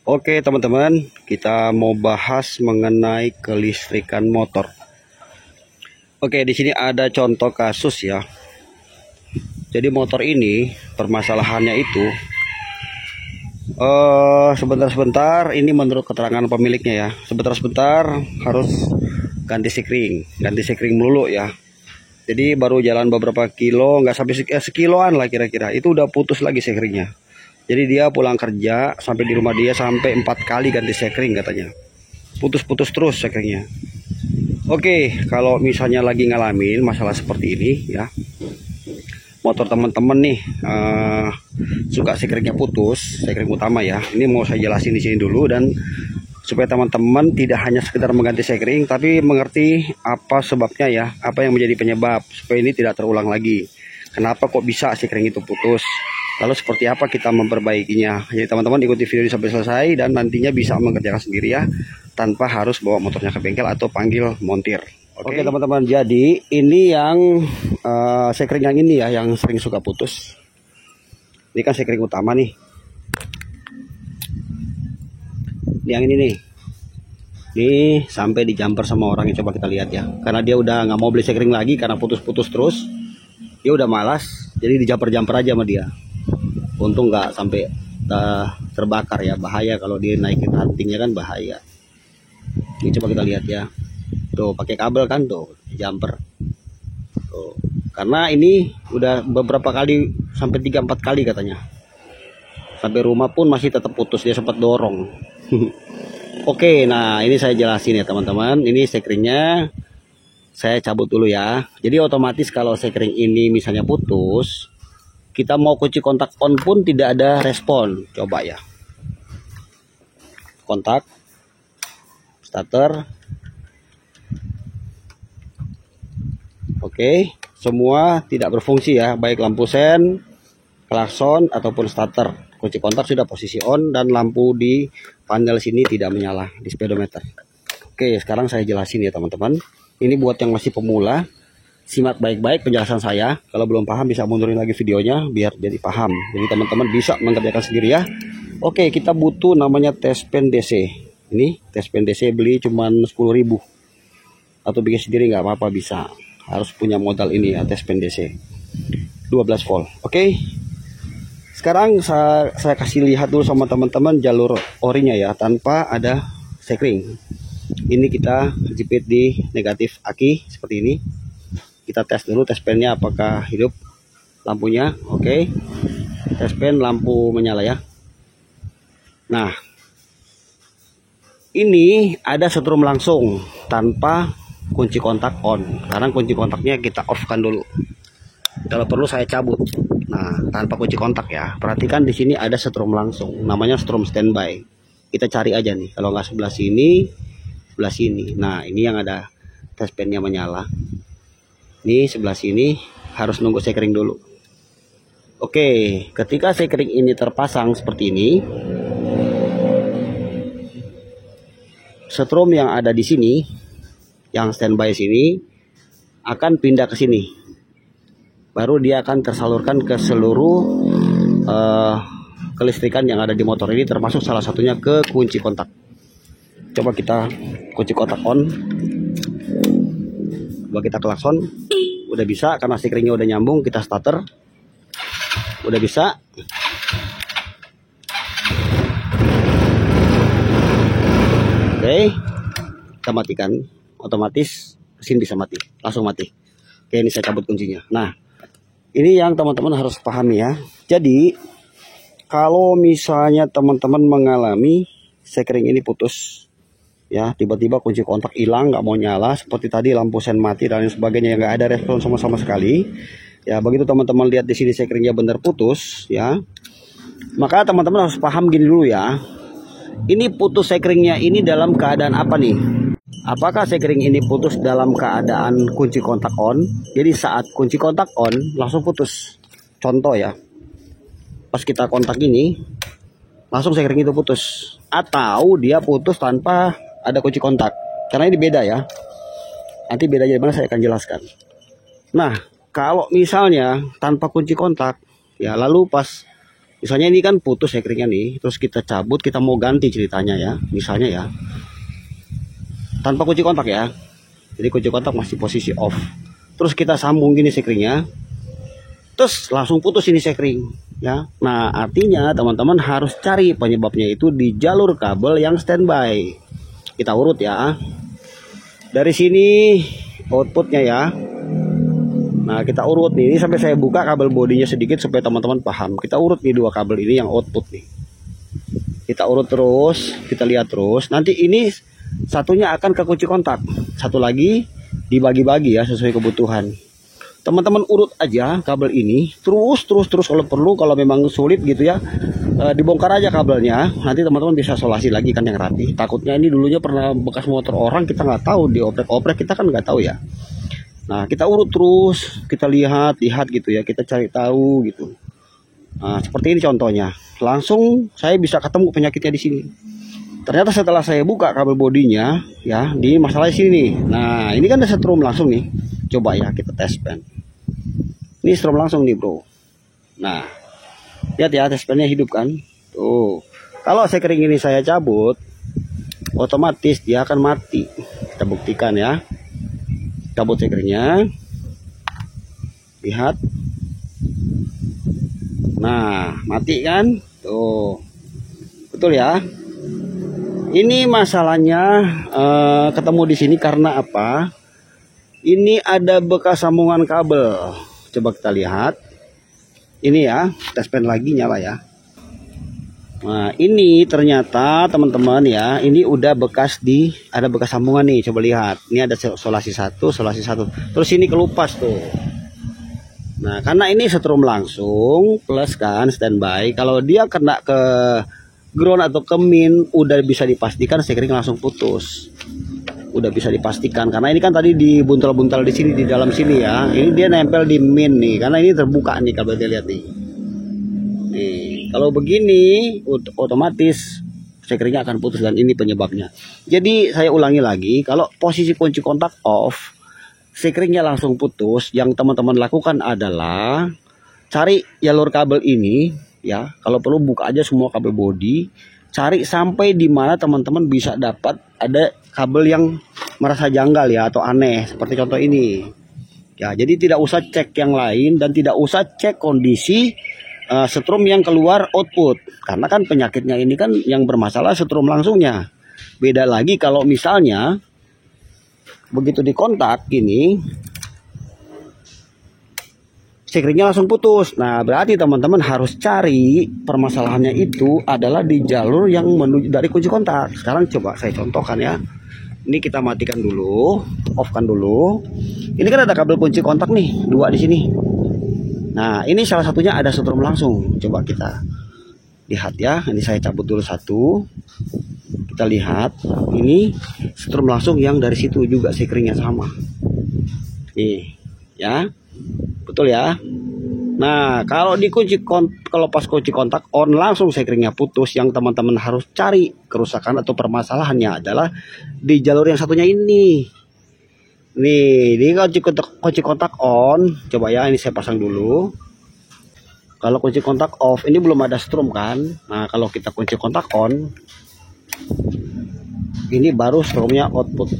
Oke teman-teman, kita mau bahas mengenai kelistrikan motor. Oke, di sini ada contoh kasus ya. Jadi motor ini permasalahannya itu sebentar-sebentar, ini menurut keterangan pemiliknya ya. Sebentar-sebentar harus ganti sekring melulu ya. Jadi baru jalan beberapa kilo, nggak sampai sekiloan lah kira-kira, itu udah putus lagi sekringnya. Jadi dia pulang kerja sampai di rumah dia sampai 4 kali ganti sekring katanya. Putus-putus terus sekringnya. Oke, kalau misalnya lagi ngalamin masalah seperti ini ya, motor teman-teman nih suka sekringnya putus, sekring utama ya. Ini mau saya jelasin di sini dulu, dan supaya teman-teman tidak hanya sekedar mengganti sekring, tapi mengerti apa sebabnya ya, apa yang menjadi penyebab, supaya ini tidak terulang lagi. Kenapa kok bisa sekring itu putus? Lalu seperti apa kita memperbaikinya? Jadi teman-teman ikuti video ini sampai selesai, dan nantinya bisa mengerjakan sendiri ya, tanpa harus bawa motornya ke bengkel atau panggil montir. Oke teman-teman, jadi ini yang sekring yang ini ya, yang sering suka putus. Ini kan sekring utama nih. Yang ini nih. Ini sampai di jumper sama orang yang, coba kita lihat ya. Karena dia udah nggak mau beli sekring lagi karena putus-putus terus. Dia udah malas, jadi di jumper-jumper aja sama dia. Untung nggak sampai terbakar ya, bahaya kalau dia naikin rantingnya kan bahaya. Ini coba kita lihat ya, tuh pakai kabel kan tuh jumper tuh. Karena ini udah beberapa kali, sampai 3-4 kali katanya, sampai rumah pun masih tetap putus, dia sempat dorong. Oke, nah ini saya jelasin ya teman-teman. Ini sekringnya saya cabut dulu ya. Jadi otomatis kalau sekring ini misalnya putus, kita mau kunci kontak on pun tidak ada respon. Coba ya. Kontak, starter. Oke, semua tidak berfungsi ya, baik lampu sen, klakson ataupun starter. Kunci kontak sudah posisi on dan lampu di panel sini tidak menyala di speedometer. Oke, sekarang saya jelasin ya teman-teman. Ini buat yang masih pemula, simak baik-baik penjelasan saya. Kalau belum paham bisa mundurin lagi videonya biar jadi paham. Jadi teman-teman bisa mengerjakan sendiri ya. Oke, kita butuh namanya test pen DC. Ini test pen DC beli cuman 10.000. Atau bikin sendiri nggak apa-apa, bisa. Harus punya modal ini ya, test pen DC. 12 volt. Oke. Sekarang saya kasih lihat dulu sama teman-teman jalur orinya ya, tanpa ada sekring. Ini kita jepit di negatif aki seperti ini. Kita tes dulu tes pennya apakah hidup lampunya. Oke. Tes pen lampu menyala ya. Nah, ini ada setrum langsung tanpa kunci kontak on. Sekarang kunci kontaknya kita off kan dulu. Kalau perlu saya cabut. Nah, tanpa kunci kontak ya. Perhatikan di sini ada setrum langsung. Namanya setrum standby. Kita cari aja nih. Kalau nggak sebelah sini, sebelah sini. Nah, ini yang ada tes pennya menyala. Ini sebelah sini harus nunggu sekring dulu. Oke, ketika sekring ini terpasang seperti ini, setrum yang ada di sini, yang standby sini, akan pindah ke sini. Baru dia akan tersalurkan ke seluruh kelistrikan yang ada di motor ini, termasuk salah satunya ke kunci kontak. Coba kita kunci kontak on. Coba kita klakson. Udah bisa karena sekringnya udah nyambung. Kita starter. Udah bisa. Oke, kita matikan. Otomatis mesin bisa mati, langsung mati. Oke, ini saya cabut kuncinya. Nah, ini yang teman-teman harus pahami ya. Jadi kalau misalnya teman-teman mengalami sekring ini putus ya, tiba-tiba kunci kontak hilang, nggak mau nyala, seperti tadi lampu sen mati dan lain sebagainya, yang nggak ada respon sama sekali ya. Begitu teman-teman lihat di sini sekringnya benar putus ya, maka teman-teman harus paham gini dulu ya. Ini putus sekringnya ini dalam keadaan apa nih? Apakah sekring ini putus dalam keadaan kunci kontak on? Jadi saat kunci kontak on langsung putus. Contoh ya, pas kita kontak ini langsung sekring itu putus. Atau dia putus tanpa ada kunci kontak. Karena ini beda ya. Nanti bedanya gimana saya akan jelaskan. Nah, kalau misalnya tanpa kunci kontak ya, lalu pas Misalnya ini kan putus sekringnya nih, terus kita cabut, kita mau ganti ceritanya ya, misalnya ya, tanpa kunci kontak ya. Jadi kunci kontak masih posisi off. Terus kita sambung gini sekringnya, terus langsung putus ini sekring ya. Nah artinya teman-teman harus cari penyebabnya itu di jalur kabel yang standby. Kita urut ya. Dari sini outputnya ya. Nah kita urut nih, ini sampai saya buka kabel bodinya sedikit supaya teman-teman paham. Kita urut nih dua kabel ini yang output nih. Kita urut terus, kita lihat terus. Nanti ini satunya akan ke kunci kontak, satu lagi dibagi-bagi ya sesuai kebutuhan. Teman-teman urut aja kabel ini terus kalau perlu, kalau memang sulit gitu ya, dibongkar aja kabelnya. Nanti teman-teman bisa solasi lagi kan yang rapi. Takutnya ini dulunya pernah bekas motor orang, kita nggak tahu, dioprek-oprek kita kan nggak tahu ya. Nah kita urut terus, kita lihat gitu ya, kita cari tahu gitu. Nah seperti ini contohnya, langsung saya bisa ketemu penyakitnya di sini. Ternyata setelah saya buka kabel bodinya ya, di masalah sini nih. Nah ini kan ada setrum langsung nih. Coba ya kita tes pen. Ini strom langsung nih bro. Nah lihat ya, tes pennya hidup kan. Tuh, kalau sekring ini saya cabut, otomatis dia akan mati. Kita buktikan ya. Cabut sekringnya, lihat. Nah mati kan. Tuh, betul ya. Ini masalahnya ketemu di sini karena apa? Ini ada bekas sambungan kabel. Coba kita lihat. Ini ya, tes pen lagi nyala ya. Nah, ini ternyata teman-teman ya, ini udah ada bekas sambungan nih. Coba lihat. Ini ada solasi satu. Terus ini kelupas tuh. Nah, karena ini setrum langsung plus kan standby. Kalau dia kena ke ground atau ke min, udah bisa dipastikan sekring langsung putus. Udah bisa dipastikan karena ini kan tadi dibuntal-buntal di sini, di dalam sini ya. Ini dia nempel di min nih, karena ini terbuka nih kalau dia lihat nih. Nih, kalau begini otomatis sekringnya akan putus dan ini penyebabnya. Jadi saya ulangi lagi, kalau posisi kunci kontak off, sekringnya langsung putus, yang teman-teman lakukan adalah cari jalur kabel ini ya. Kalau perlu buka aja semua kabel body, cari sampai di mana teman-teman bisa dapat ada kabel yang merasa janggal ya atau aneh seperti contoh ini ya. Jadi tidak usah cek yang lain dan tidak usah cek kondisi setrum yang keluar output, karena kan penyakitnya ini kan yang bermasalah setrum langsungnya. Beda lagi kalau misalnya begitu dikontak ini sekringnya langsung putus. Nah berarti teman-teman harus cari permasalahannya itu adalah di jalur yang menuju dari kunci kontak. Sekarang coba saya contohkan ya. Ini kita matikan dulu, off-kan dulu. Ini kan ada kabel kunci kontak nih, dua di sini. Nah ini salah satunya ada setrum langsung. Coba kita lihat ya. Ini saya cabut dulu satu. Kita lihat, ini setrum langsung yang dari situ juga sekringnya sama. Nih ya. Betul ya. Nah kalau kalau pas kunci kontak on langsung sekringnya putus, yang teman-teman harus cari kerusakan atau permasalahannya adalah di jalur yang satunya ini. Nih ini kunci kontak on. Coba ya, ini saya pasang dulu. Kalau kunci kontak off, ini belum ada strum kan. Nah kalau kita kunci kontak on, ini baru strumnya output,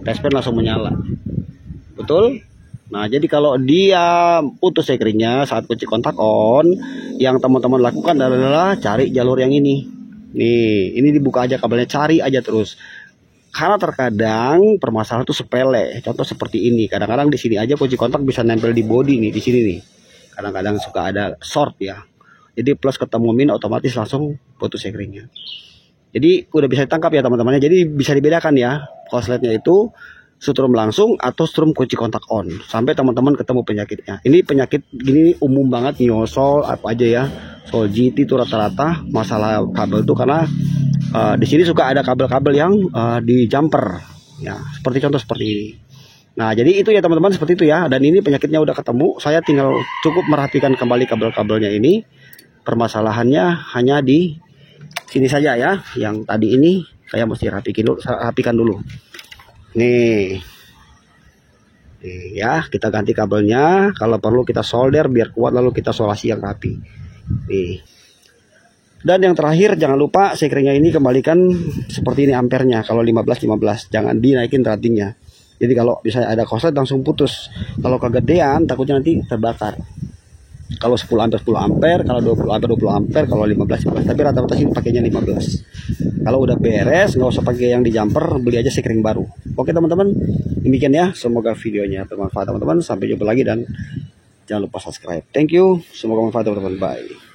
tes pen langsung menyala. Betul. Nah jadi kalau dia putus sekringnya saat kunci kontak on, yang teman-teman lakukan adalah cari jalur yang ini. Nih ini dibuka aja kabelnya, cari aja terus. Karena terkadang permasalahan itu sepele. Contoh seperti ini, kadang-kadang di sini aja kunci kontak bisa nempel di body nih, di sini nih. Kadang-kadang suka ada short ya. Jadi plus ketemu min otomatis langsung putus sekringnya. Jadi udah bisa ditangkap ya teman-temannya. Jadi bisa dibedakan ya korsletnya itu setrum langsung atau strum kunci kontak on, sampai teman-teman ketemu penyakitnya. Ini penyakit gini umum banget, nyosol apa aja ya, sol GT itu rata-rata masalah kabel tuh, karena di sini suka ada kabel-kabel yang di jumper ya, seperti contoh seperti ini. Nah jadi itu ya teman-teman, seperti itu ya. Dan ini penyakitnya udah ketemu, saya tinggal cukup merhatikan kembali kabel-kabelnya ini. Permasalahannya hanya di sini saja ya, yang tadi ini saya mesti rapikan dulu. Nih ya, kita ganti kabelnya. Kalau perlu kita solder biar kuat, lalu kita solasi yang rapi. Nih. Dan yang terakhir, jangan lupa sekringnya ini kembalikan seperti ini ampernya. Kalau 15 jangan dinaikin ratingnya. Jadi kalau bisa ada korslet langsung putus. Kalau kegedean takutnya nanti terbakar. Kalau 10 ampere 10 ampere, kalau 20 ampere 20 ampere, kalau 15. Tapi rata-rata sih pakainya 15. Kalau udah beres, nggak usah pakai yang di jumper, beli aja sekring baru. Oke teman-teman, demikian ya. Semoga videonya bermanfaat teman-teman. Sampai jumpa lagi dan jangan lupa subscribe. Thank you. Semoga bermanfaat teman-teman. Bye.